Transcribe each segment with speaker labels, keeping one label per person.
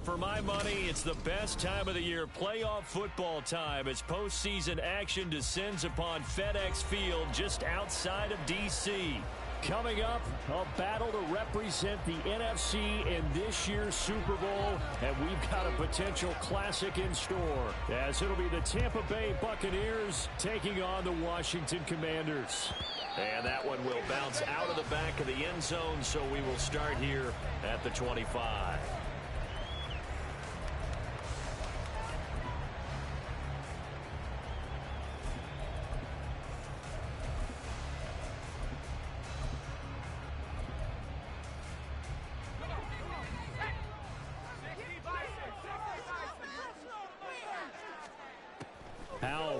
Speaker 1: For my money, it's the best time of the year, playoff football time, as postseason action descends upon FedEx Field just outside of D.C. Coming up, a battle to represent the NFC in this year's Super Bowl, and we've got a potential classic in store, as it'll be the Tampa Bay Buccaneers taking on the Washington Commanders. And that one will bounce out of the back of the end zone, so we will start here at the 25.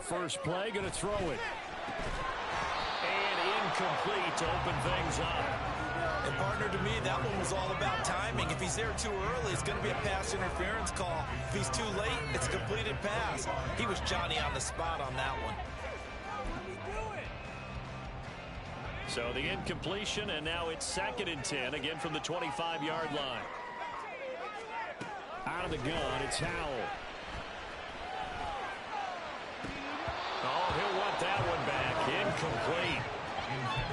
Speaker 1: First play, going to throw it. And incomplete to open things up.
Speaker 2: And partner, to me, that one was all about timing. If he's there too early, it's going to be a pass interference call. If he's too late, it's a completed pass. He was Johnny on the spot on that one.
Speaker 1: So the incompletion, and now it's 2nd and 10, again from the 25-yard line. Out of the gun, it's Howell. Oh, he'll want that one back. Incomplete.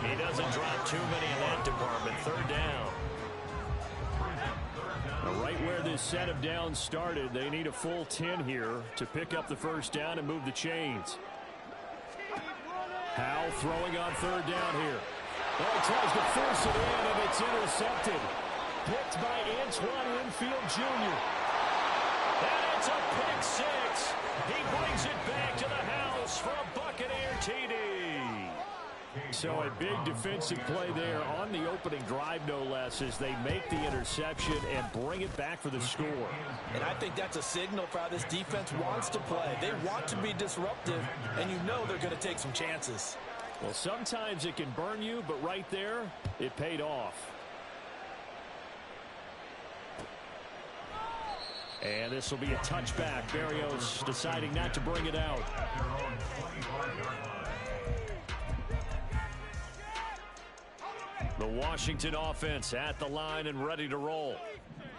Speaker 1: He doesn't drop too many in that department. 3rd down. Now, right where this set of downs started, they need a full 10 here to pick up the first down and move the chains. Howell throwing on 3rd down here. Oh, he tries to force it in, and it's intercepted. Picked by Antoine Winfield Jr. And it's a pick 6. He brings it back to the house for a Buccaneer TD. So a big defensive play there on the opening drive, no less, as they make the interception and bring it back for the score.
Speaker 2: And I think that's a signal for how this defense wants to play. They want to be disruptive, and you know they're going to take some chances.
Speaker 1: Well, sometimes it can burn you, but right there, it paid off. And this will be a touchback. Berrios deciding not to bring it out. The Washington offense at the line and ready to roll.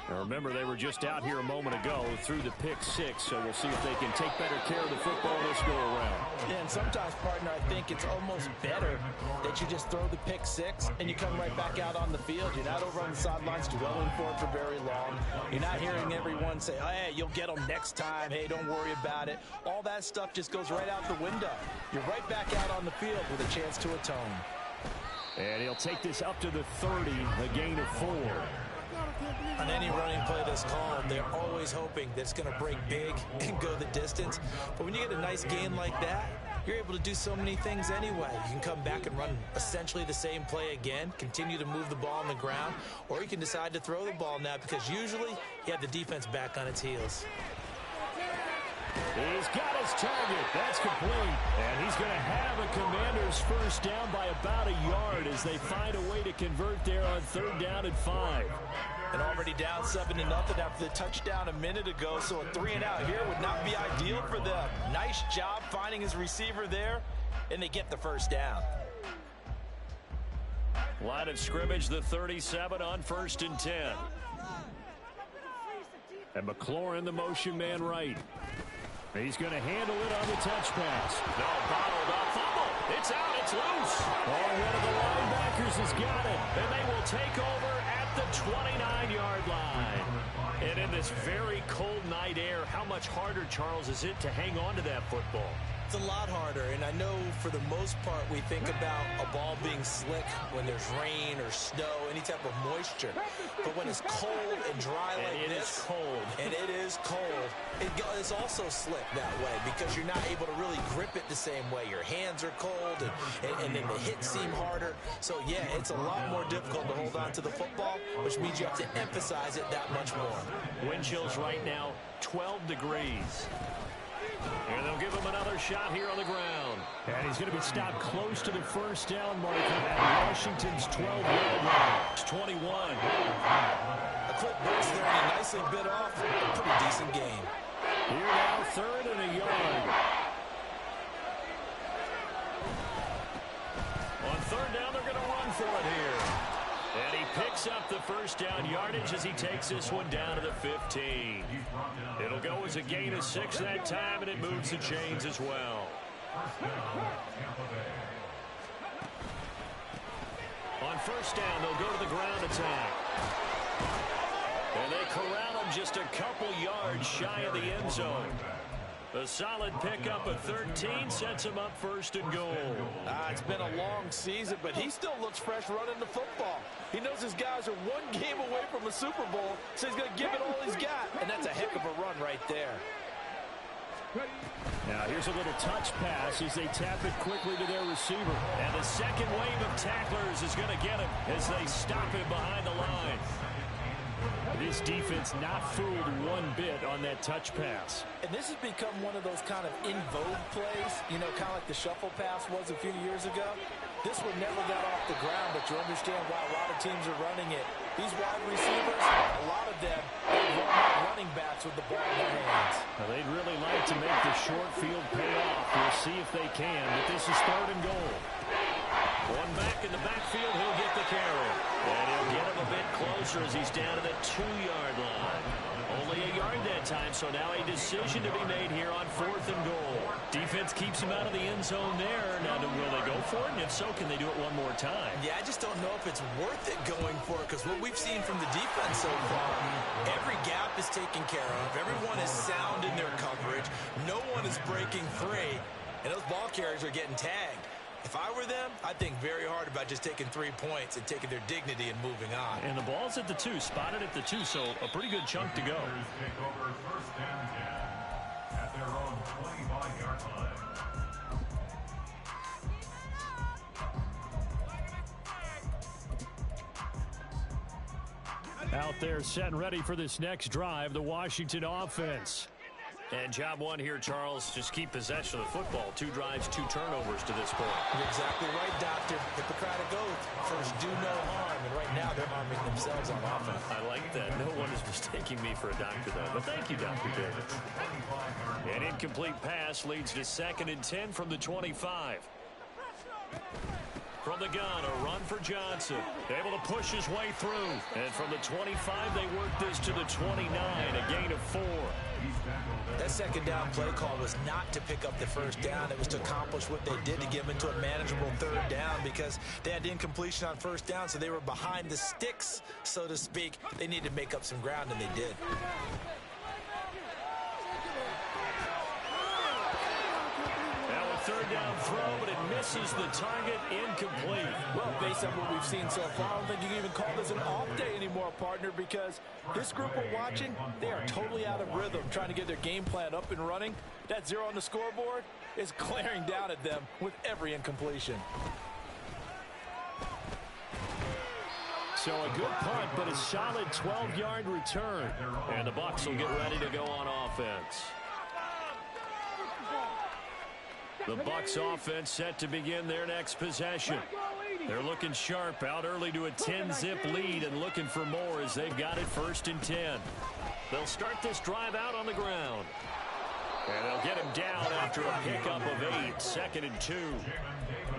Speaker 1: Now remember, they were just out here a moment ago through the pick 6, so we'll see if they can take better care of the football this go-around.
Speaker 2: Yeah, and sometimes, partner, I think it's almost better that you just throw the pick 6 and you come right back out on the field. You're not over on the sidelines dwelling for it for very long. You're not hearing everyone say, oh, hey, you'll get them next time. Hey, don't worry about it. All that stuff just goes right out the window. You're right back out on the field with a chance to atone.
Speaker 1: And he'll take this up to the 30, a gain of 4.
Speaker 2: On any running play that's called, they're always hoping that it's going to break big and go the distance. But when you get a nice gain like that, you're able to do so many things anyway. You can come back and run essentially the same play again, continue to move the ball on the ground, or you can decide to throw the ball now because usually you have the defense back on its heels.
Speaker 1: He's got his target. That's complete. And he's going to have a Commanders first down by about a yard as they find a way to convert there on 3rd down and 5.
Speaker 2: And already down 7-0 after the touchdown a minute ago, so a 3-and-out here would not be ideal for them. Nice job finding his receiver there, and they get the first down.
Speaker 1: Line of scrimmage, the 37 on 1st and 10. And McLaurin, the motion man right. He's going to handle it on the touch pass. No, bottled up. Fumble. It's out. It's loose. Oh, one of the linebackers has got it. And they will take over at the 29-yard line. And in this very cold night air, how much harder, Charles, is it to hang on to that football?
Speaker 2: It's a lot harder, and I know for the most part we think about a ball being slick when there's rain or snow, any type of moisture. But when it's cold and dry like this, it is cold, it's also slick that way because you're not able to really grip it the same way. Your hands are cold, and then the hits seem harder. So, yeah, it's a lot more difficult to hold on to the football, which means you have to emphasize it that much more.
Speaker 1: Wind chills right now, 12 degrees. And they'll give him another shot here on the ground. And he's going to be stopped close to the first down marker at Washington's 12-yard line. It's 21.
Speaker 2: A quick burst there, and he nicely bit off a pretty decent gain.
Speaker 1: Here now, 3rd and a yard. On 3rd down, they're going to run for it here. And he picks up the first down yardage as he takes this one down to the 15. It'll go as a gain of 6 that time, and it moves the chains as well. On first down, they'll go to the ground attack. And they corral him just a couple yards shy of the end zone. A solid pickup of 13 sets him up first and goal.
Speaker 2: It's been a long season, but he still looks fresh running the football. He knows his guys are one game away from a Super Bowl, so he's going to give it all he's got. And that's a heck of a run right there.
Speaker 1: Now here's a little touch pass as they tap it quickly to their receiver. And the second wave of tacklers is going to get him as they stop him behind the line. This defense not fooled one bit on that touch pass.
Speaker 2: And this has become one of those kind of in vogue plays, you know, kind of like the shuffle pass was a few years ago. This one never got off the ground, but you understand why a lot of teams are running it. These wide receivers, a lot of them are running backs with the ball in their hands.
Speaker 1: Well, they'd really like to make the short field pay off. We'll see if they can, but this is 3rd and goal. One back in the backfield, he'll get the carry. And he'll get him a bit closer as he's down to the 2-yard line. Only a yard that time, so now a decision to be made here on 4th and goal. Defense keeps him out of the end zone there. Now, will they go for it? And if so, can they do it one more time?
Speaker 2: Yeah, I just don't know if it's worth it going for it, because what we've seen from the defense so far, every gap is taken care of. Everyone is sound in their coverage. No one is breaking free, and those ball carriers are getting tagged. If I were them, I'd think very hard about just taking 3 points and taking their dignity and moving on.
Speaker 1: And the ball's at the 2, spotted at the 2, so a pretty good chunk to go.
Speaker 3: Take over 1st and 10 at their own 25-yard line.
Speaker 1: Out there set and ready for this next drive, the Washington offense. And job one here, Charles, just keep possession of the football. 2 drives, 2 turnovers to this point.
Speaker 2: You're exactly right, Doctor. Hippocratic oath. First, do no harm. And right now, they're harming themselves on offense.
Speaker 1: I like that. No one is mistaking me for a doctor, though. But thank you, Dr. Davis. An incomplete pass leads to 2nd and 10 from the 25. From the gun, a run for Johnson. Able to push his way through. And from the 25, they work this to the 29, a gain of 4.
Speaker 2: That 2nd down play call was not to pick up the 1st down. It was to accomplish what they did to get them into a manageable 3rd down, because they had incompletion on 1st down, so they were behind the sticks, so to speak. They needed to make up some ground, and they did.
Speaker 1: Now a 3rd down throw, but it misses the target, incomplete.
Speaker 2: Well, based on what we've seen so far, I don't think you can even call this an off day anymore, partner, because this group we're watching, they are totally out of rhythm, trying to get their game plan up and running. That 0 on the scoreboard is glaring down at them with every incompletion.
Speaker 1: So a good punt, but a solid 12-yard return. And the Bucs will get ready to go on offense. The Bucs offense set to begin their next possession. They're looking sharp, out early to a 10-zip lead and looking for more as they've got it 1st and 10. They'll start this drive out on the ground. And they'll get him down after a pickup of 8, 2nd and 2.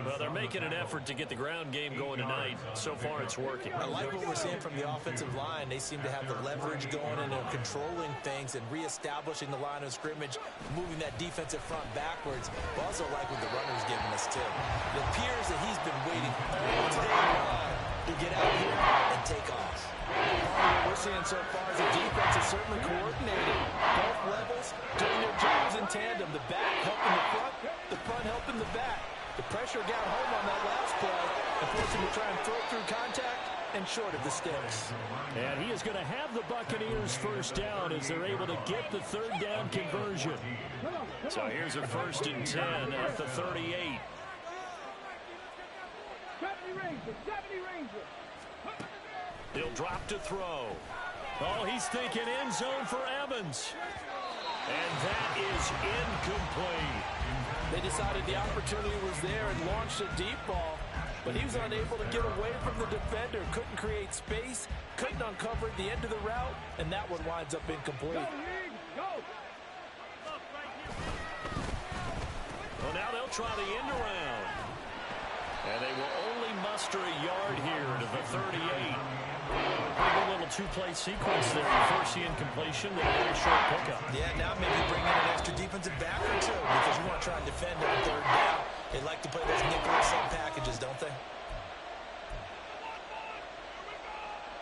Speaker 1: Well, they're making an effort to get the ground game going tonight. So far, it's working.
Speaker 2: I like what we're seeing from the offensive line. They seem to have the leverage going, and they're controlling things and reestablishing the line of scrimmage, moving that defensive front backwards. But also like what the runner's giving us, too. It appears that he's been waiting all day long to get out here and take off. What we're seeing so far is the defense is certainly coordinated. Both levels doing their jobs in tandem. The back helping the front helping the back. The pressure got home on that last play and forced him to try and throw through contact and short of the sticks.
Speaker 1: And he is going to have the Buccaneers 1st down as they're able to get the 3rd down conversion. So here's a 1st and 10 at the 38. He'll drop to throw. Oh, he's thinking end zone for Evans. And that is incomplete.
Speaker 2: They decided the opportunity was there and launched a deep ball, but he was unable to get away from the defender, couldn't create space, couldn't uncover the end of the route, and that one winds up incomplete.
Speaker 1: Well, now they'll try the end around. And they will only muster a yard here to the 38. A little two-play sequence there. First the incompletion, then a very short pickup.
Speaker 2: Yeah, now maybe bring in an extra defensive back or two because you want to try and defend on third down. They like to play those nickel and sub packages, don't they?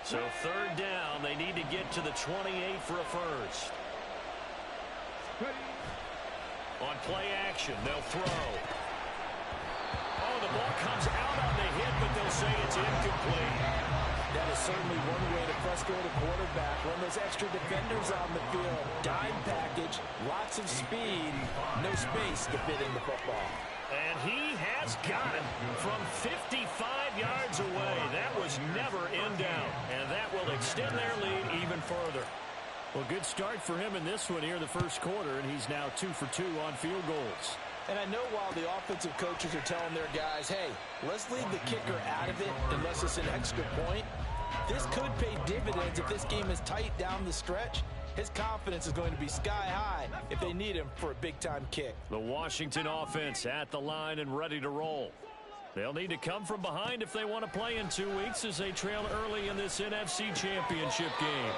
Speaker 1: So third down, they need to get to the 28 for a first. On play action, they'll throw. Oh, the ball comes out on the hit, but they'll say it's incomplete.
Speaker 4: That is certainly one way to frustrate a quarterback. Run those extra defenders on the field. Dime package, lots of speed, no space to fit in the football.
Speaker 1: And he has got it from 55 yards away. That was never in doubt. And that will extend their lead even further. Well, good start for him in this one here in the first quarter, and he's now 2 for 2 on field goals.
Speaker 4: And I know while the offensive coaches are telling their guys, hey, let's leave the kicker out of it unless it's an extra point, this could pay dividends if this game is tight down the stretch. His confidence is going to be sky high if they need him for a big-time kick.
Speaker 1: The Washington offense at the line and ready to roll. They'll need to come from behind if they want to play in 2 weeks as they trail early in this NFC Championship game.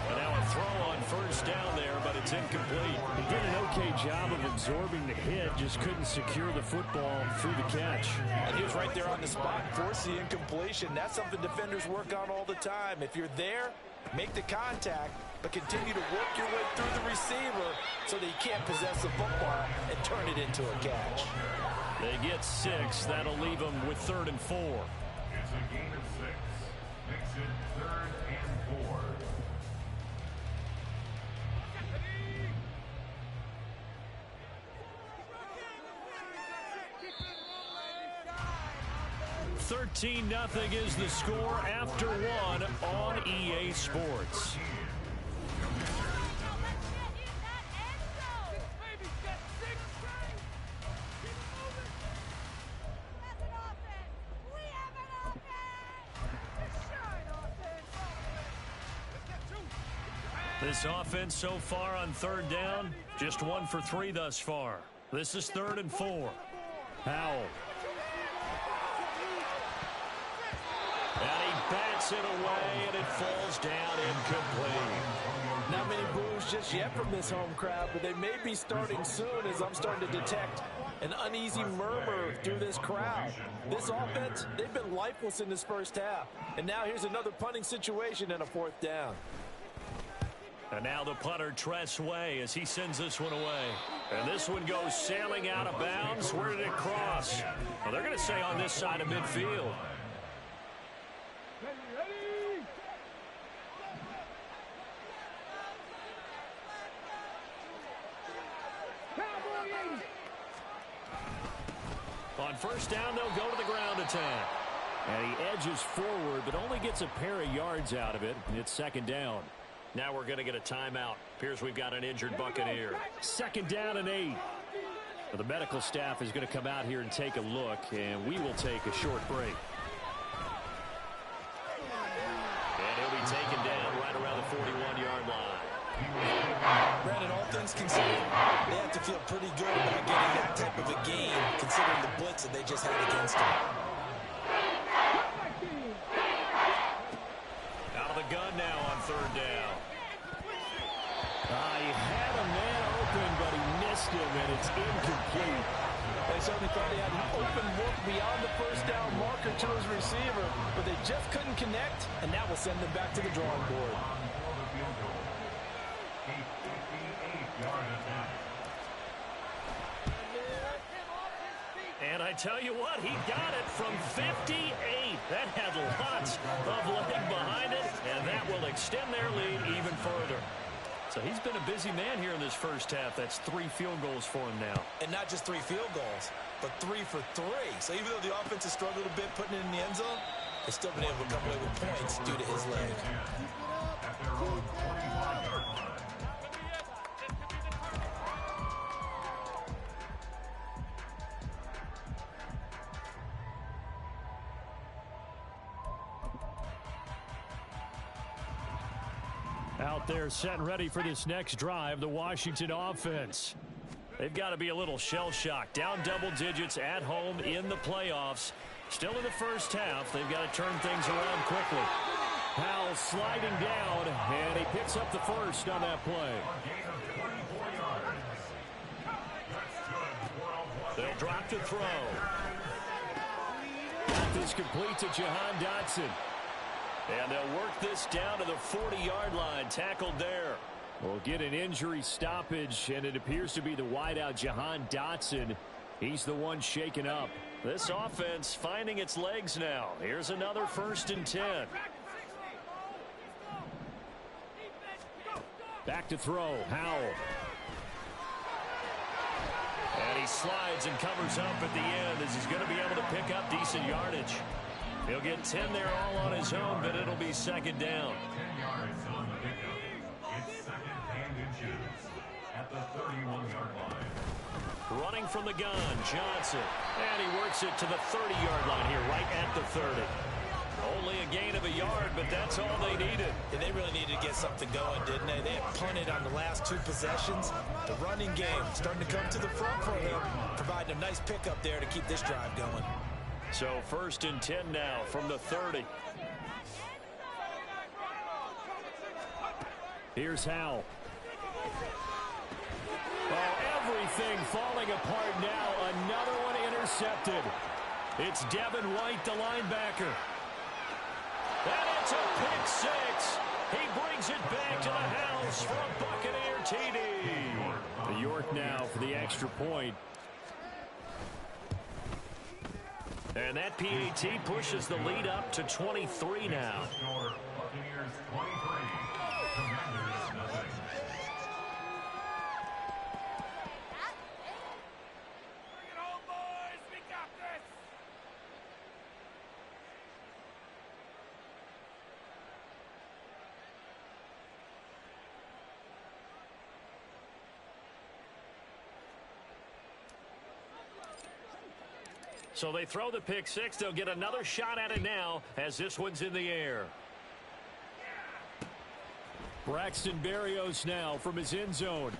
Speaker 1: And now a throw on first down there, but it's incomplete.
Speaker 5: He did an okay job of absorbing the hit, just couldn't secure the football through the catch.
Speaker 4: And he was right there on the spot, force the incompletion. That's something defenders work on all the time. If you're there, make the contact, but continue to work your way through the receiver so that you can't possess the football and turn it into a catch.
Speaker 1: They get 6. That'll leave them with 3rd and 4.
Speaker 3: It's a gain of 6. Makes it 3rd and 4.
Speaker 1: $13-0 is the score after 1 on EA Sports. This offense so far on third down, just 1 for 3 thus far. This is 3rd and 4. Powell. And he bats it away, and it falls down incomplete.
Speaker 4: Not many boos just yet from this home crowd, but they may be starting soon as I'm starting to detect an uneasy murmur through this crowd. This offense, they've been lifeless in this first half. And now here's another punting situation and a 4th down.
Speaker 1: And now the punter, Tress Way, as he sends this one away. And this one goes sailing out of bounds. Where did it cross? Well, they're going to say on this side of midfield. On first down, they'll go to the ground attack. And he edges forward, but only gets a pair of yards out of it. It's 2nd down. Now we're going to get a timeout. Appears we've got an injured Buccaneer. 2nd down and 8. Well, the medical staff is going to come out here and take a look, and we will take a short break. And he'll be taken down right around the 41-yard line.
Speaker 2: Brandon, all things considered, they have to feel pretty good about getting that type of a game, considering the blitz that they just had against them.
Speaker 1: Out of the gun now on 3rd down. He had a man open, but he missed him, and it's incomplete.
Speaker 4: They certainly thought he had an open look beyond the first down marker to his receiver, but they just couldn't connect, and that will send them back to the drawing board.
Speaker 1: And I tell you what, he got it from 58. That had lots of leg behind it, and that will extend their lead even further. So he's been a busy man here in this first half. That's 3 field goals for him now.
Speaker 2: And not just 3 field goals, but 3 for 3. So even though the offense has struggled a bit putting it in the end zone, they've still been able to come away with points due to his leg.
Speaker 3: At their own 45-yard line.
Speaker 1: Out there set and ready for this next drive, the Washington offense. They've got to be a little shell-shocked. Down double digits at home in the playoffs. Still in the first half. They've got to turn things around quickly. Howell sliding down, and he picks up the first on that play. They'll drop to throw. Got this complete to Jahan Dotson. And they'll work this down to the 40-yard line. Tackled there. We'll get an injury stoppage, and it appears to be the wideout, Jahan Dotson. He's the one shaken up. This offense finding its legs now. Here's another 1st and 10. Back to throw. Howell. And he slides and covers up at the end as he's going to be able to pick up decent yardage. He'll get 10 there all on his own, but it'll be 2nd down.
Speaker 3: 10 yards on the pickup. It's 2nd and inches at the 31-yard line.
Speaker 1: Running from the gun, Johnson. And he works it to the 30-yard line here, right at the 30. Only a gain of a yard, but that's all they needed.
Speaker 2: And they really needed to get something going, didn't they? They had punted on the last 2 possessions. The running game starting to come to the front for them, providing a nice pickup there to keep this drive going.
Speaker 1: So 1st and 10 now from the 30. Here's Howell. Oh, everything falling apart now. Another one intercepted. It's Devin White, the linebacker. And it's a pick 6. He brings it back to the house for a Buccaneer TD. The York now for the extra point. And that PAT pushes the lead up to 23 now.
Speaker 3: Buccaneers 23, Commanders nothing.
Speaker 6: Bring it home, boys. We got this.
Speaker 1: So they throw the pick 6. They'll get another shot at it now as this one's in the air. Braxton Berrios now from his end zone.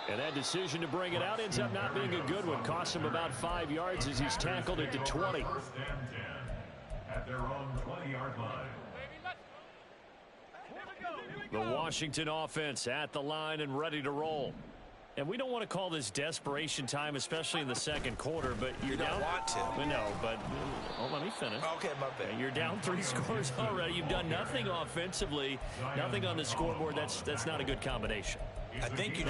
Speaker 1: And that decision to bring it out ends up not being a good one. Costs him about 5 yards as he's tackled it to 20.
Speaker 3: 1st and 10 at their own 20-yard line.
Speaker 1: The Washington offense at the line and ready to roll. And we don't want to call this desperation time, especially in the 2nd quarter, but you're down.
Speaker 2: Don't want to.
Speaker 1: No, but let me finish.
Speaker 2: Okay, my bad.
Speaker 1: You're down 3 scores already. You've done nothing offensively, nothing on the scoreboard. That's not a good combination.
Speaker 2: I think you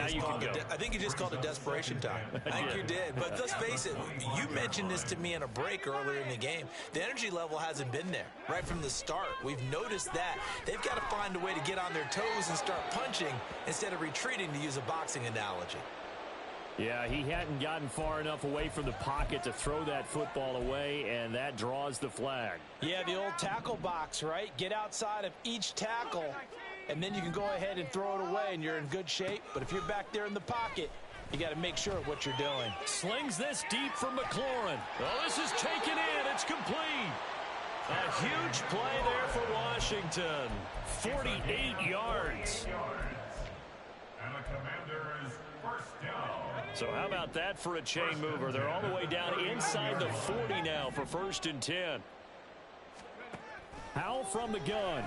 Speaker 2: just called it desperation time. I think you did. But let's face it, you mentioned this to me in a break earlier in the game. The energy level hasn't been there right from the start. We've noticed that. They've got to find a way to get on their toes and start punching instead of retreating, to use a boxing analogy.
Speaker 1: Yeah, he hadn't gotten far enough away from the pocket to throw that football away, and that draws the flag.
Speaker 4: Yeah, the old tackle box, right? Get outside of each tackle, and then you can go ahead and throw it away, and you're in good shape. But if you're back there in the pocket, you got to make sure of what you're doing.
Speaker 1: Slings this deep from McLaurin. Oh, this is taken in. It's complete. A huge play there for Washington. 48 yards.
Speaker 3: And the Commanders 1st down.
Speaker 1: So how about that for a chain mover? They're all the way down inside the 40 now for 1st and 10. Howell from the gun.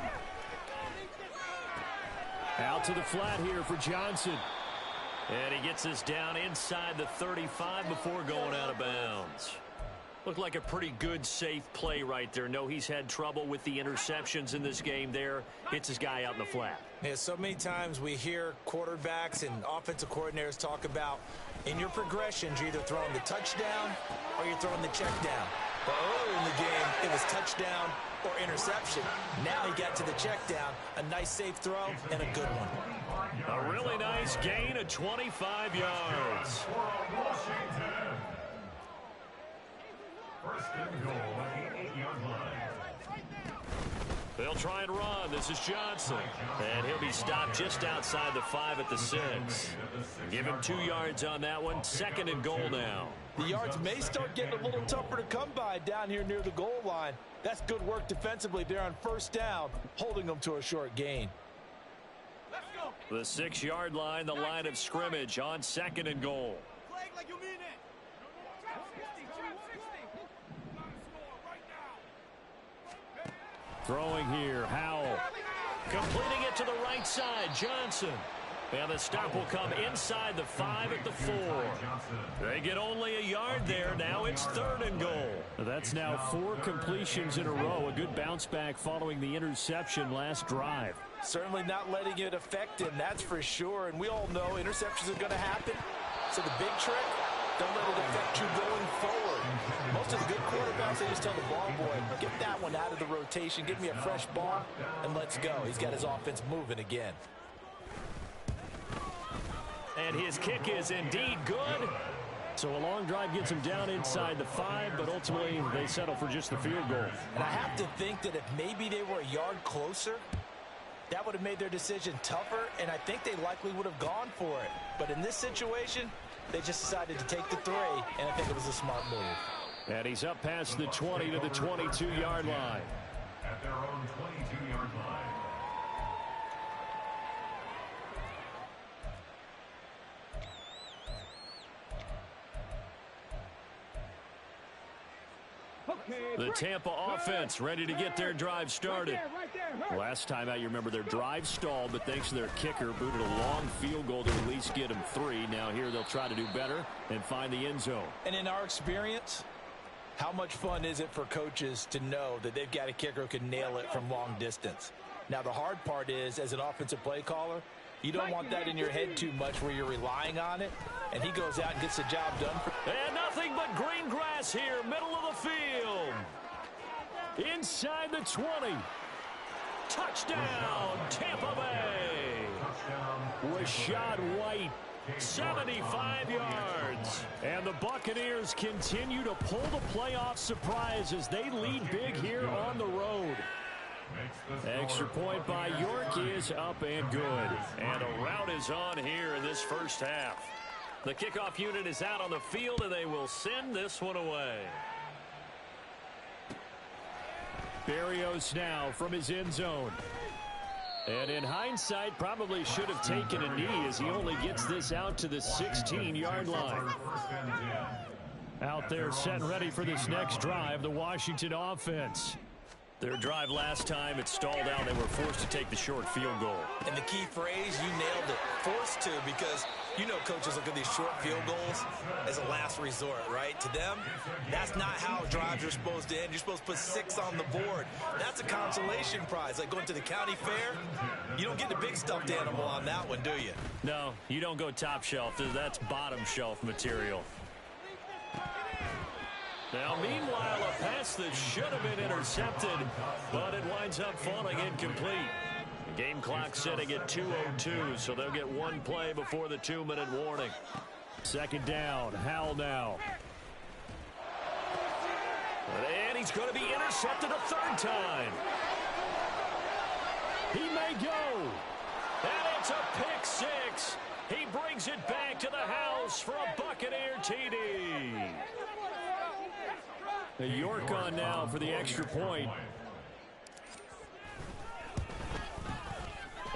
Speaker 1: Out to the flat here for Johnson. And he gets this down inside the 35 before going out of bounds. Looked like a pretty good, safe play right there. No, he's had trouble with the interceptions in this game there. Hits his guy out in the flat.
Speaker 2: Yeah, so many times we hear quarterbacks and offensive coordinators talk about in your progressions, you're either throwing the touchdown or you're throwing the check down. But earlier in the game, it was touchdown or interception. Now he got to the check down. A nice safe throw and a good one.
Speaker 1: A really nice gain of 25 yards.
Speaker 3: For Washington. 1st and goal at the 8-yard line.
Speaker 1: They'll try and run. This is Johnson. And he'll be stopped just outside the 5 at the 6. Give him 2 yards on that one. 2nd and goal now.
Speaker 4: The yards may start getting a little tougher to come by down here near the goal line. That's good work defensively there on 1st down, holding them to a short gain.
Speaker 1: The 6-yard line, the line of scrimmage on 2nd and goal.
Speaker 6: Flag like you mean it.
Speaker 1: Throwing here, Howell. Completing it to the right side, Johnson. And the stop will come inside the 5 at the 4. They get only a yard there. Now it's 3rd and goal.
Speaker 5: That's now 4 completions in a row. A good bounce back following the interception last drive.
Speaker 4: Certainly not letting it affect him, that's for sure. And we all know interceptions are going to happen. So the big trick, don't let it affect you going forward. Most of the good quarterbacks, they just tell the ball boy, get that one out of the rotation, give me a fresh ball, and let's go. He's got his offense moving again.
Speaker 1: And his kick is indeed good.
Speaker 5: So a long drive gets him down inside the 5, but ultimately they settle for just the field goal.
Speaker 4: And I have to think that if maybe they were a yard closer, that would have made their decision tougher, and I think they likely would have gone for it. But in this situation, they just decided to take the 3, and I think it was a smart move.
Speaker 5: And he's up past the 20 to the 22-yard line.
Speaker 3: At their own 22-yard line.
Speaker 1: The Tampa offense ready to get their drive started. Last time out, you remember their drive stalled, but thanks to their kicker, booted a long field goal to at least get them 3. Now here they'll try to do better and find the end zone.
Speaker 4: And in our experience, how much fun is it for coaches to know that they've got a kicker who can nail it from long distance? Now the hard part is, as an offensive play caller, you don't want that in your head too much where you're relying on it, and he goes out and gets the job done.
Speaker 1: And nothing but green grass here, middle of the field. Inside the 20. Touchdown, Tampa Bay. Rashad White, 75 yards. And the Buccaneers continue to pull the playoff surprise as they lead big here on the road. Extra point by York is up and good. And a rout is on here in this first half. The kickoff unit is out on the field, and they will send this one away.
Speaker 5: Berrios now from his end zone. And in hindsight, probably should have taken a knee as he only gets this out to the 16-yard line. Out there set and ready for this next drive, the Washington offense.
Speaker 1: Their drive last time, it stalled out. They were forced to take the short field goal.
Speaker 2: And the key phrase, you nailed it, forced to, because you know coaches look at these short field goals as a last resort, right? To them, that's not how drives are supposed to end. You're supposed to put 6 on the board. That's a consolation prize. Like going to the county fair, you don't get the big stuffed animal on that one, do you?
Speaker 1: No, you don't go top shelf. That's bottom shelf material. Now, meanwhile, a pass that should have been intercepted, but it winds up falling incomplete. The game clock setting at 2:02, so they'll get one play before the 2-minute warning.
Speaker 5: Second down, Howell now.
Speaker 1: And he's going to be intercepted a 3rd time.
Speaker 5: He may go.
Speaker 1: And it's a pick 6. He brings it back to the house for a Buccaneer TD.
Speaker 5: York on now for the extra point.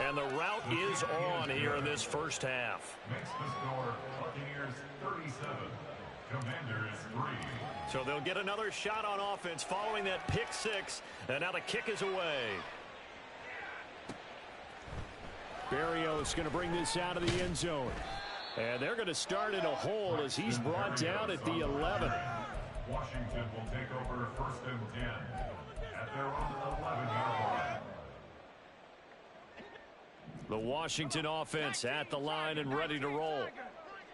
Speaker 1: And the route is on here in this first half.
Speaker 3: Makes the score Buccaneers 37, Commanders 3.
Speaker 1: So they'll get another shot on offense following that pick 6. And now the kick is away.
Speaker 5: Berrios going to bring this out of the end zone. And they're going to start in a hole as he's brought down at the 11.
Speaker 3: Washington will take over 1st and 10 at their own 11-yard line.
Speaker 1: The Washington offense at the line and ready to roll.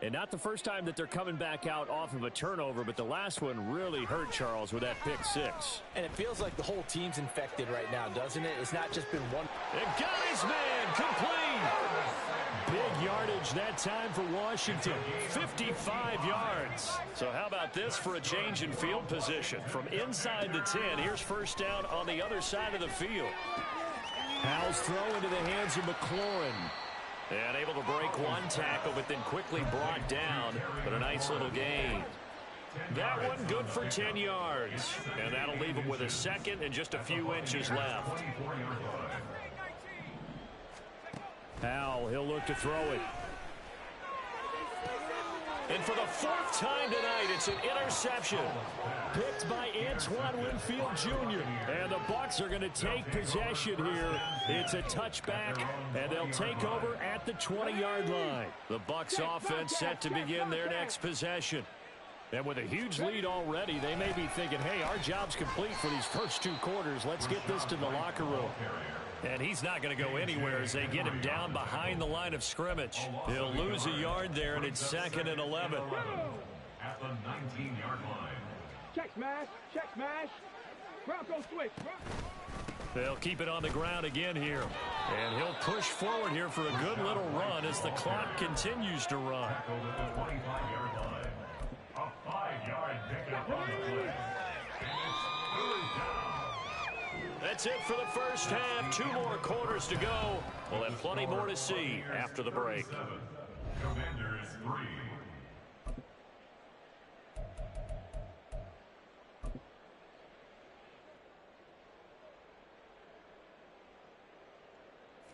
Speaker 5: And not the first time that they're coming back out off of a turnover, but the last one really hurt Charles with that pick 6.
Speaker 4: And it feels like the whole team's infected right now, doesn't it? It's not just been one.
Speaker 1: And got his man complete.
Speaker 5: Big yardage that time for Washington.
Speaker 1: 55 yards. So how about this for a change in field position? From inside the 10, here's first down on the other side of the field.
Speaker 5: Howell's throw into the hands of McLaurin.
Speaker 1: And able to break one tackle, but then quickly brought down. But a nice little gain. That one good for 10 yards. And that'll leave him with a second and just a few inches left.
Speaker 5: Howell, he'll look to throw it.
Speaker 1: And for the fourth time tonight, it's an interception.
Speaker 5: Picked by Antoine Winfield Jr. And the Bucs are going to take possession here. It's a touchback, and they'll take over at the 20-yard line.
Speaker 1: The Bucs offense set to begin their next possession.
Speaker 5: And with a huge lead already, they may be thinking, hey, our job's complete for these first 2 quarters. Let's get this to the locker room.
Speaker 1: And he's not going to go anywhere as they get him down behind the line of scrimmage. He'll lose a yard there, and it's 2nd and 11.
Speaker 3: At the 19-yard line.
Speaker 6: Check smash. Check smash. Bronco switch.
Speaker 1: They'll keep it on the ground again here. And he'll push forward here for a good little run as the clock continues to run.
Speaker 3: Tackled at the 25-yard line. A 5-yard pickup on the play. And it's 3rd down.
Speaker 1: That's it for the first half. 2 more quarters to go. We'll have plenty more to see after the break.
Speaker 3: Commanders 3.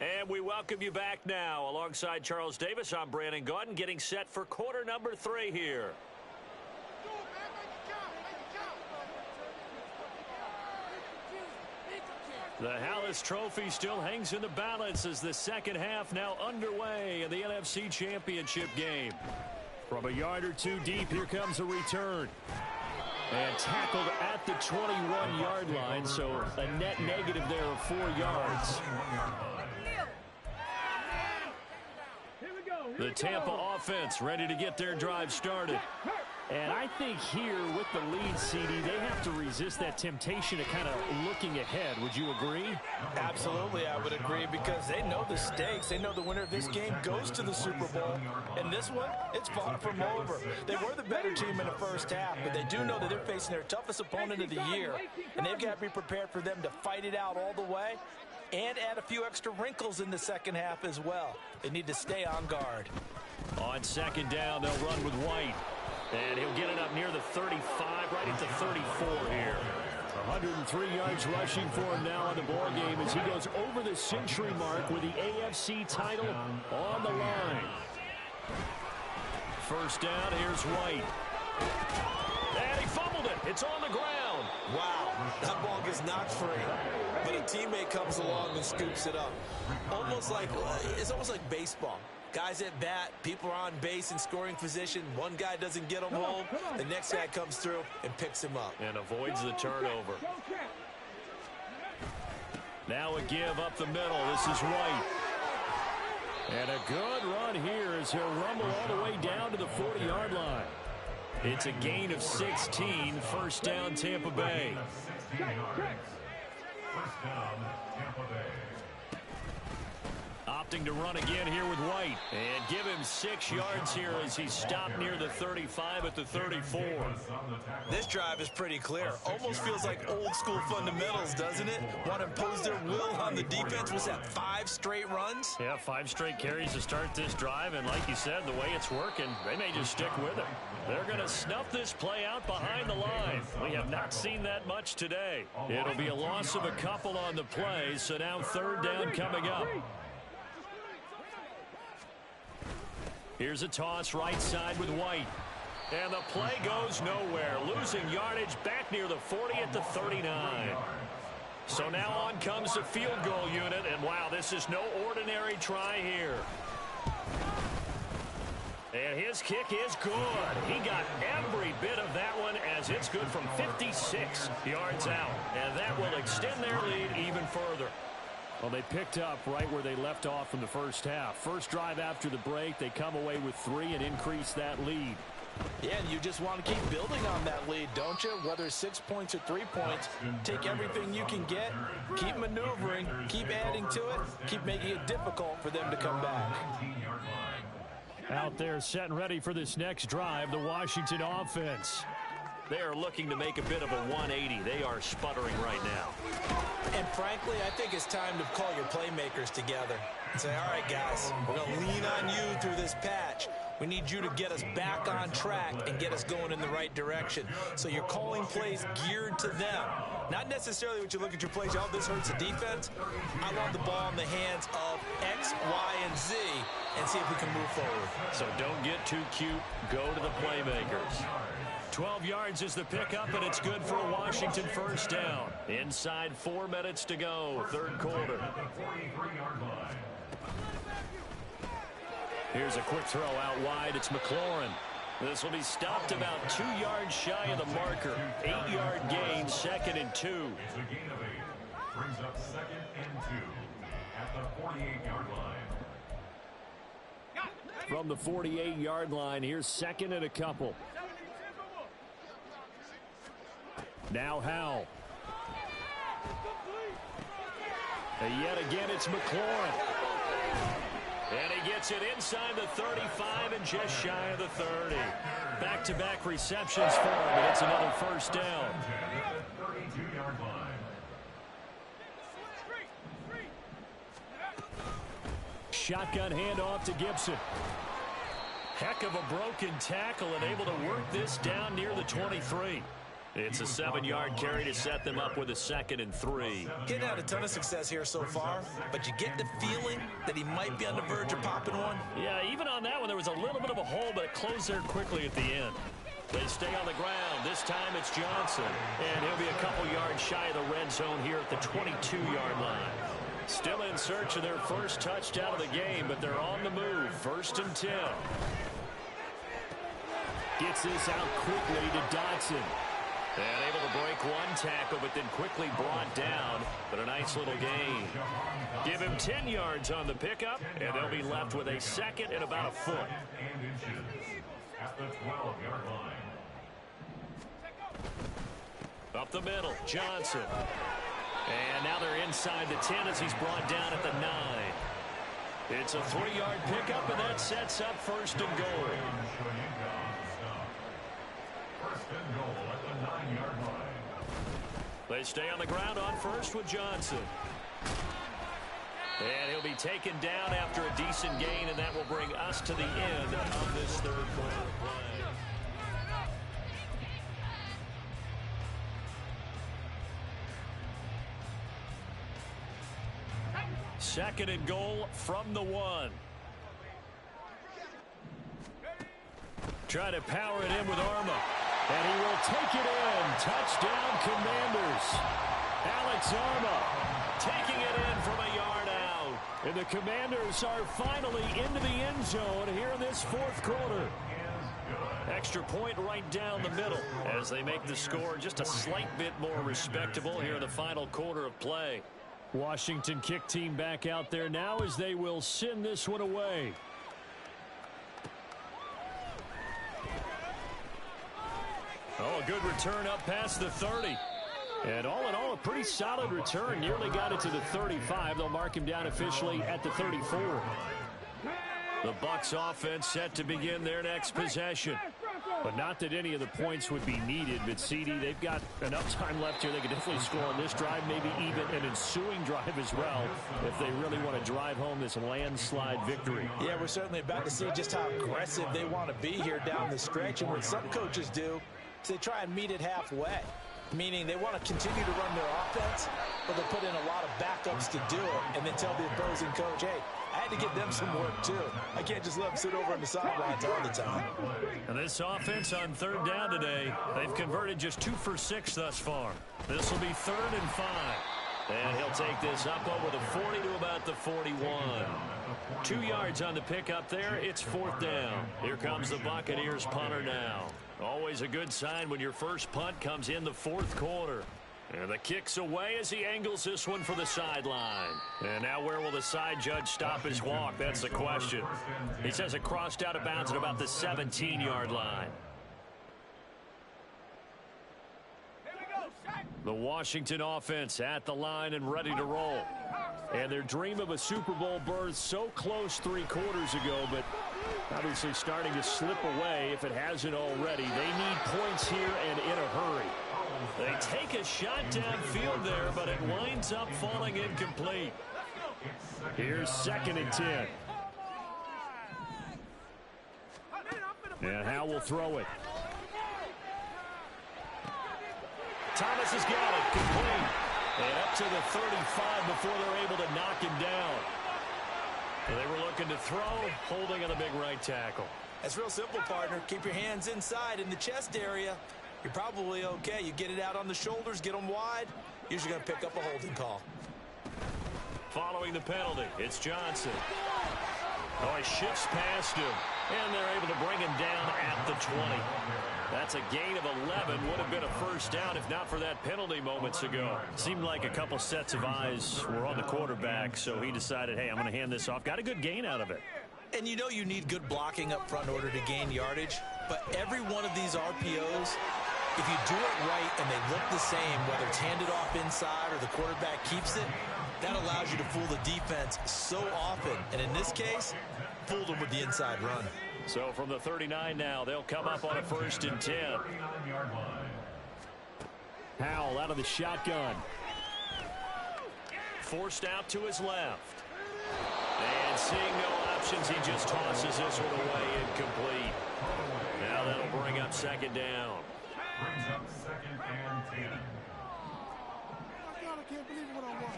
Speaker 1: And we welcome you back now. Alongside Charles Davis, I'm Brandon Gaudin, getting set for quarter number 3 here. The Hallis Trophy still hangs in the balance as the second half now underway in the NFC Championship game.
Speaker 5: From a yard or 2 deep, here comes a return. And tackled at the 21-yard line, so a net negative there of 4 yards.
Speaker 1: The Tampa offense ready to get their drive started.
Speaker 5: And I think here with the lead, CD, they have to resist that temptation of kind of looking ahead. Would you agree?
Speaker 4: Absolutely, I would agree, because they know the stakes. They know the winner of this game goes to the Super Bowl. And this one, it's far from over. They were the better team in the first half, but they do know that they're facing their toughest opponent of the year. And they've got to be prepared for them to fight it out all the way and add a few extra wrinkles in the second half as well. They need to stay on guard.
Speaker 1: On second down, they'll run with White. And he'll get it up near the 35, right at the 34 here.
Speaker 5: 103 yards rushing for him now on the ball game as he goes over the century mark with the AFC title on the line.
Speaker 1: First down, here's White. And he fumbled it. It's on the ground.
Speaker 2: Wow, that ball gets knocked free. But a teammate comes along and scoops it up. It's almost like baseball. Guys at bat, people are on base in scoring position. One guy doesn't get him home. The next guy comes through and picks him up.
Speaker 1: And avoids the turnover. Now a give up the middle. This is White. And a good run here as he'll rumble all the way down to the 40-yard line. It's a gain of 16. First down, Tampa Bay.
Speaker 3: First down, Tampa Bay.
Speaker 1: Opting to run again here with White. And give him 6 yards here as he stopped near the 35 at the 34.
Speaker 2: This drive is pretty clear. Almost feels like old school fundamentals, doesn't it? Want to impose their will on the defense. Was that 5 straight runs?
Speaker 1: Yeah, 5 straight carries to start this drive. And like you said, the way it's working, they may just stick with it. They're going to snuff this play out behind the line. We have not seen that much today. It'll be a loss of a couple on the play. So now third down coming up. Here's a toss right side with White. And the play goes nowhere. Losing yardage back near the 40 at the 39. So now on comes the field goal unit. And wow, this is no ordinary try here. And his kick is good. He got every bit of that one as it's good from 56 yards out. And that will extend their lead even further.
Speaker 5: Well, they picked up right where they left off from the first half. First drive after the break, they come away with 3 and increase that lead.
Speaker 4: Yeah, and you just want to keep building on that lead, don't you? Whether it's 6 points or 3 points, take everything you can get, keep maneuvering, keep adding to it, keep making it difficult for them to come back.
Speaker 5: Out there set and ready for this next drive, the Washington offense.
Speaker 1: They are looking to make a bit of a 180. They are sputtering right now.
Speaker 2: And frankly, I think it's time to call your playmakers together and say, all right, guys, we're going to lean on you through this patch. We need you to get us back on track and get us going in the right direction. So you're calling plays geared to them. Not necessarily what you look at your plays, oh, this hurts the defense. I want the ball in the hands of X, Y, and Z and see if we can move forward.
Speaker 1: So don't get too cute. Go to the playmakers. 12 yards is the pickup, and it's good for a Washington first down. Inside 4 minutes to go, third quarter. Here's a quick throw out wide. It's McLaurin. This will be stopped about 2 yards shy of the marker. 8-yard gain, 2nd and 2.
Speaker 3: It's a gain of 8. Brings up 2nd and 2 at the 48-yard line.
Speaker 5: From the 48-yard line, here's 2nd and a couple. Now Howell. And yet again, it's McLaurin. And he gets it inside the 35 and just shy of the 30. Back-to-back receptions for him, and it's another first down.
Speaker 3: 32-yard line.
Speaker 5: Shotgun handoff to Gibson.
Speaker 1: Heck of a broken tackle and able to work this down near the 23. It's a 7-yard carry to set them up with a 2nd and 3.
Speaker 2: He's had a ton of success here so far, but you get the feeling that he might be on the verge of popping one.
Speaker 1: Yeah, even on that one, there was a little bit of a hole, but it closed there quickly at the end. They stay on the ground. This time it's Johnson, and he'll be a couple yards shy of the red zone here at the 22-yard line. Still in search of their first touchdown of the game, but they're on the move. 1st and 10.
Speaker 5: Gets this out quickly to Dotson.
Speaker 1: And able to break one tackle, but then quickly brought down. But a nice little gain. Give him 10 yards on the pickup, and they'll be left with a 2nd and about a foot.
Speaker 3: And inches at the 12-yard line.
Speaker 1: Up the middle, Johnson. And now they're inside the 10 as he's brought down at the 9. It's a 3-yard pickup, and that sets up 1st and goal. They stay on the ground on 1st with Johnson. And he'll be taken down after a decent gain, and that will bring us to the end of this third quarter play. Second and goal from the 1. Try to power it in with Arma. And he will take it in. Touchdown, Commanders. Alex Arma taking it in from a yard out. And the Commanders are finally into the end zone here in this 4th quarter. Extra point right down the middle as they make the score just a slight bit more respectable here in the final quarter of play.
Speaker 5: Washington kick team back out there now as they will send this one away.
Speaker 1: Oh, a good return up past the 30.
Speaker 5: And all in all, a pretty solid return. Nearly got it to the 35. They'll mark him down officially at the 34.
Speaker 1: The Bucs offense set to begin their next possession.
Speaker 5: But not that any of the points would be needed. But, CD, they've got enough time left here. They could definitely score on this drive, maybe even an ensuing drive as well, if they really want to drive home this landslide victory.
Speaker 2: Yeah, we're certainly about to see just how aggressive they want to be here down the stretch. And what some coaches do is they try and meet it halfway, meaning they want to continue to run their offense, but they put in a lot of backups to do it and then tell the opposing coach, hey, I had to get them some work too. I can't just let them sit over on the sidelines all the time.
Speaker 1: And this offense on 3rd down today, they've converted just 2 for 6 thus far. This will be 3rd and 5. And he'll take this up over the 40 to about the 41. 2 yards on the pickup there. It's 4th down. Here comes the Buccaneers punter now. Always a good sign when your first punt comes in the 4th quarter. And the kick's away as he angles this one for the sideline. And now where will the side judge stop his walk? That's the question. He says it crossed out of bounds at about the 17-yard line. The Washington offense at the line and ready to roll.
Speaker 5: And their dream of a Super Bowl berth so close 3 quarters ago, but Obviously starting to slip away if it hasn't already. They need points here and in a hurry.
Speaker 1: They take a shot downfield there, but it winds up falling incomplete.
Speaker 5: Here's 2nd and 10. And Howe will throw it.
Speaker 1: Thomas has got it, complete. And up to the 35 before they're able to knock him down. They were looking to throw, holding on the big right tackle.
Speaker 2: That's real simple, partner. Keep your hands inside in the chest area. You're probably okay. You get it out on the shoulders, get them wide. Usually going to pick up a holding call.
Speaker 1: Following the penalty, it's Johnson. Oh, he shifts past him, and they're able to bring him down at the 20. That's a gain of 11. Would have been a first down if not for that penalty moments ago. Seemed like a couple sets of eyes were on the quarterback, so he decided, hey, I'm going to hand this off. Got a good gain out of it.
Speaker 2: And you know you need good blocking up front in order to gain yardage, but every one of these RPOs, if you do it right and they look the same, whether it's handed off inside or the quarterback keeps it, that allows you to fool the defense so often. And in this case, fooled them with the inside run.
Speaker 1: So from the 39 now, they'll come up on a 1st and 10.
Speaker 5: Howell out of the shotgun.
Speaker 1: Forced out to his left. And seeing no options, he just tosses this one away incomplete. Now that'll bring up 2nd down.
Speaker 3: Brings up 2nd and 10.
Speaker 6: I can't believe what I want.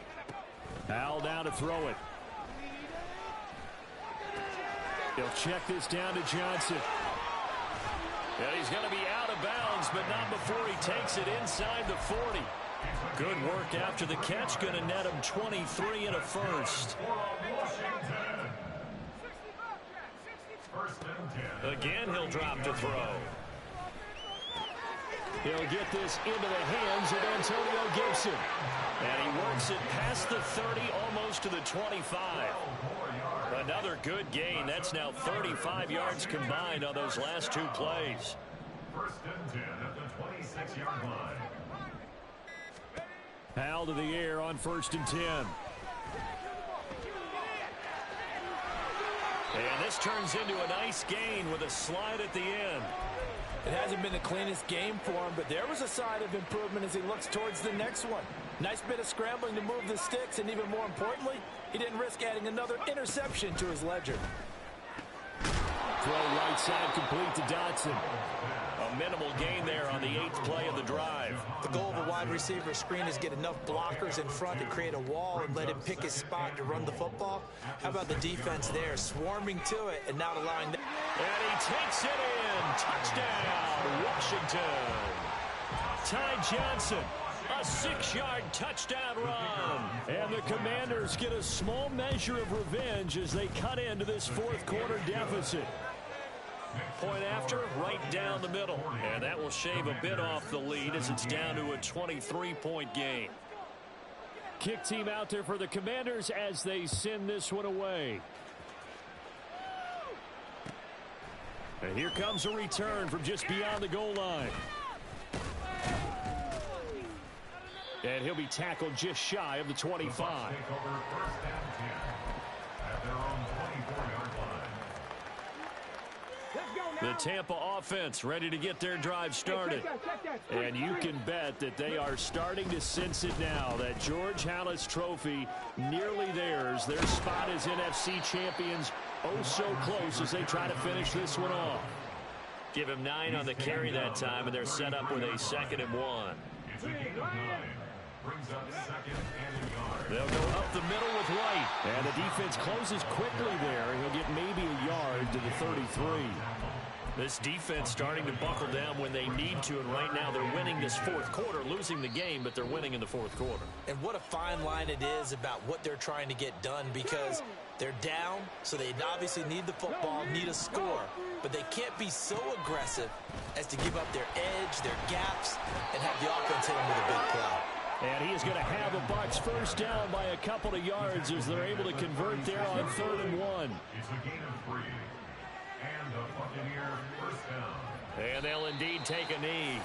Speaker 5: Howell down to throw it. He'll check this down to Johnson.
Speaker 1: And he's going to be out of bounds, but not before he takes it inside the 40. Good work after the catch. Going to net him 23 and a first. Again, he'll drop to throw.
Speaker 5: He'll get this into the hands of Antonio Gibson.
Speaker 1: And he works it past the 30, almost to the 25. Another good gain. That's now 35 yards combined on those last 2 plays.
Speaker 3: 1st and 10 at the 26-yard line.
Speaker 5: Howell to the air on 1st and 10.
Speaker 1: And this turns into a nice gain with a slide at the end.
Speaker 4: It hasn't been the cleanest game for him, but there was a sign of improvement as he looks towards the next one. Nice bit of scrambling to move the sticks, and even more importantly, he didn't risk adding another interception to his ledger.
Speaker 5: Throw right side complete to Dotson.
Speaker 1: A minimal gain there on the 8th play of the drive.
Speaker 2: The goal of a wide receiver screen is get enough blockers in front to create a wall and let him pick his spot to run the football. How about the defense there, swarming to it and not allowing that?
Speaker 1: And he takes it in. Touchdown, Washington. Ty Johnson, a 6-yard touchdown run.
Speaker 5: And the Commanders get a small measure of revenge as they cut into this 4th quarter deficit.
Speaker 1: Point after, right down the middle. And that will shave a bit off the lead as it's down to a 23-point game.
Speaker 5: Kick team out there for the Commanders as they send this one away. And here comes a return from just beyond the goal line. And he'll be tackled just shy of the 25.
Speaker 1: The Tampa offense ready to get their drive started.
Speaker 5: And you can bet that they are starting to sense it now. That George Halas trophy nearly theirs. Their spot as NFC champions oh so close as they try to finish this one off.
Speaker 1: Give him 9 on the carry that time, and they're set up with a 2nd and 1.
Speaker 3: It's a gain of 9. Brings up 2nd and a yard.
Speaker 1: They'll go up the middle with White.
Speaker 5: And the defense closes quickly there. He'll get maybe a yard to the 33.
Speaker 1: This defense starting to buckle down when they need to, and right now they're winning this 4th quarter, losing the game, but they're winning in the 4th quarter.
Speaker 2: And what a fine line it is about what they're trying to get done, because they're down, so they obviously need the football, need a score, but they can't be so aggressive as to give up their edge, their gaps, and have the offense hit them with a big play.
Speaker 5: And he is going to have a Bucs first down by a couple of yards as they're able to convert there on 3rd and 1.
Speaker 3: It's a gain of 3. And the Buccaneer first down.
Speaker 1: And they'll indeed take a knee.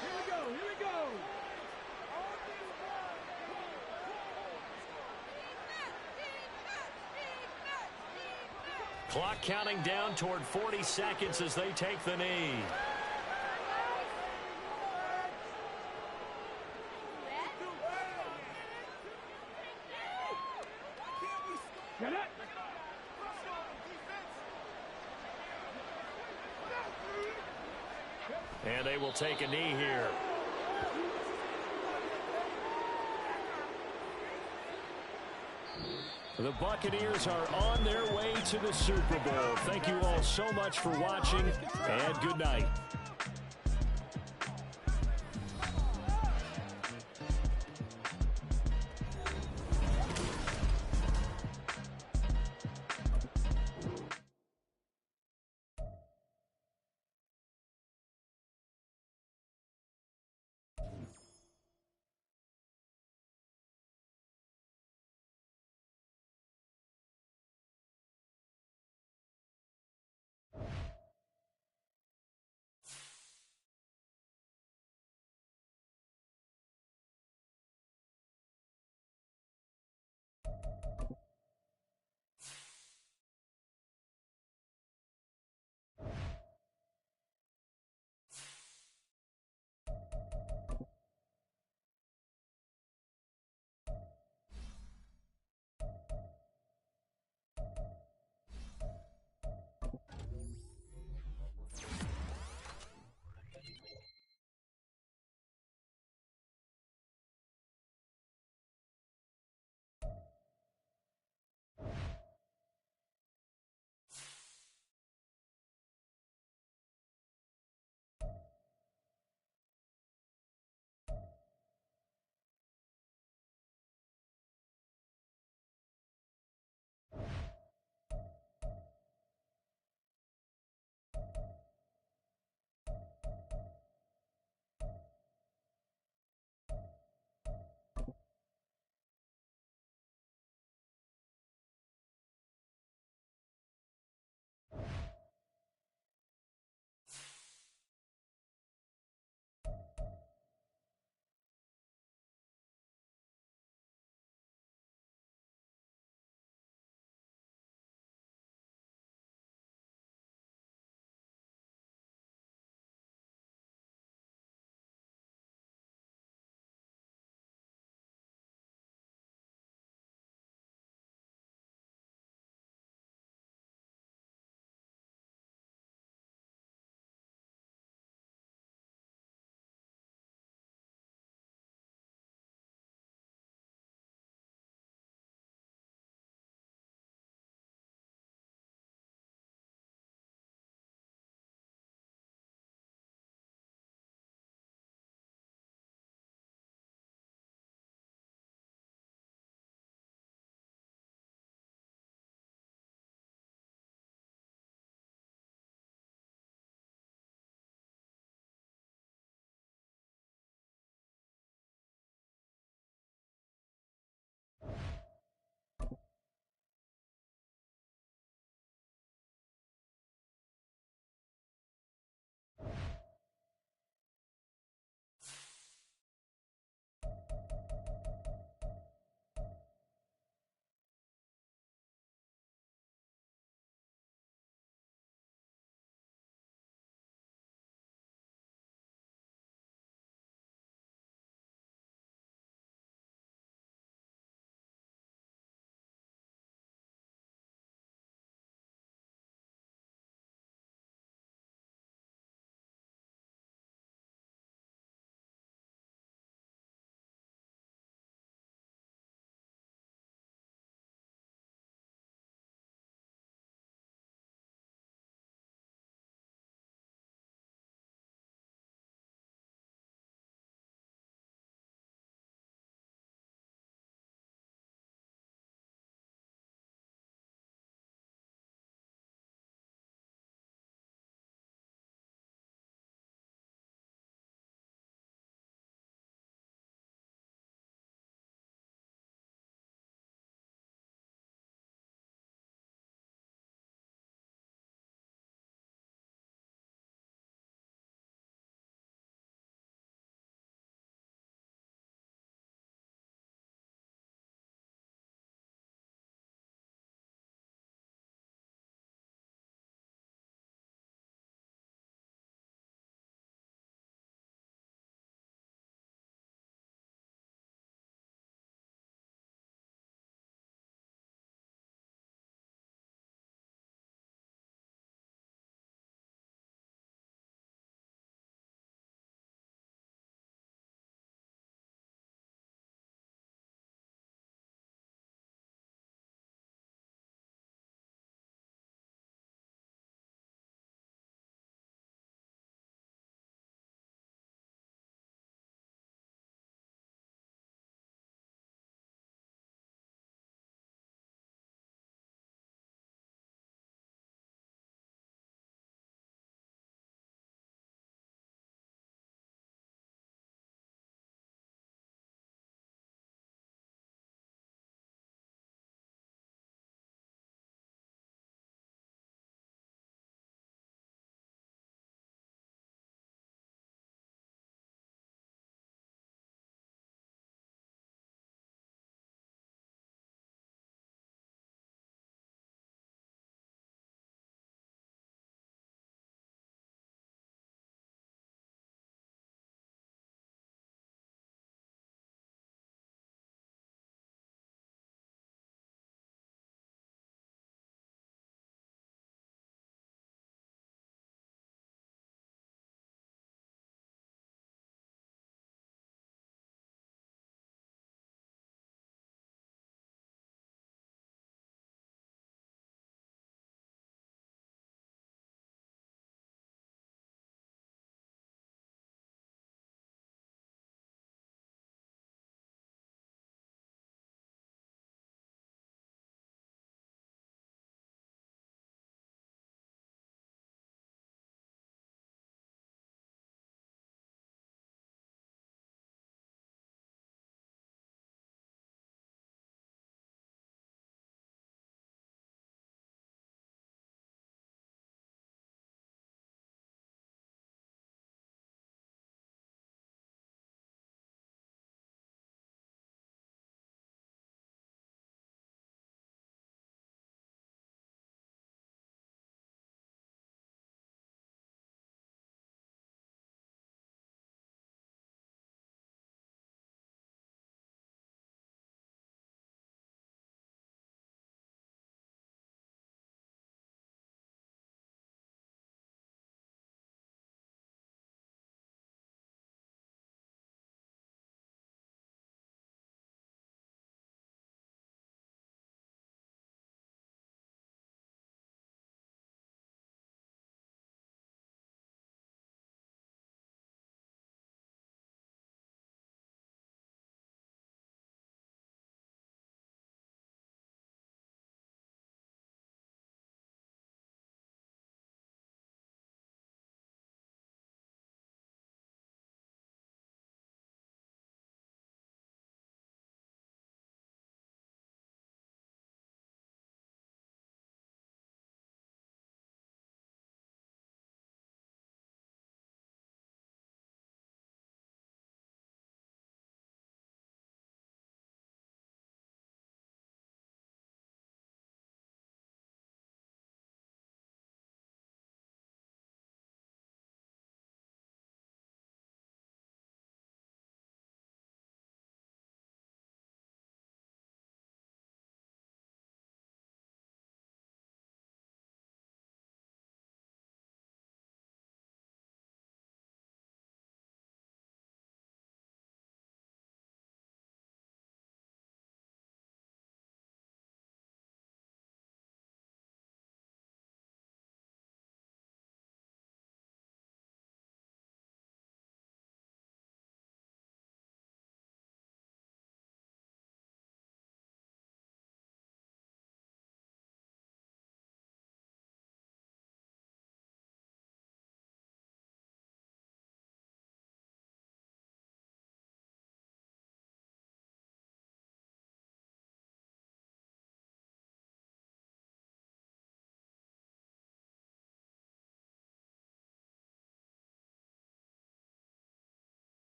Speaker 6: Here we go.
Speaker 1: Clock counting down toward 40 seconds as they take the knee.
Speaker 6: Get it.
Speaker 1: And they will take a knee here. The Buccaneers are on their way to the Super Bowl. Thank you all so much for watching, and good night.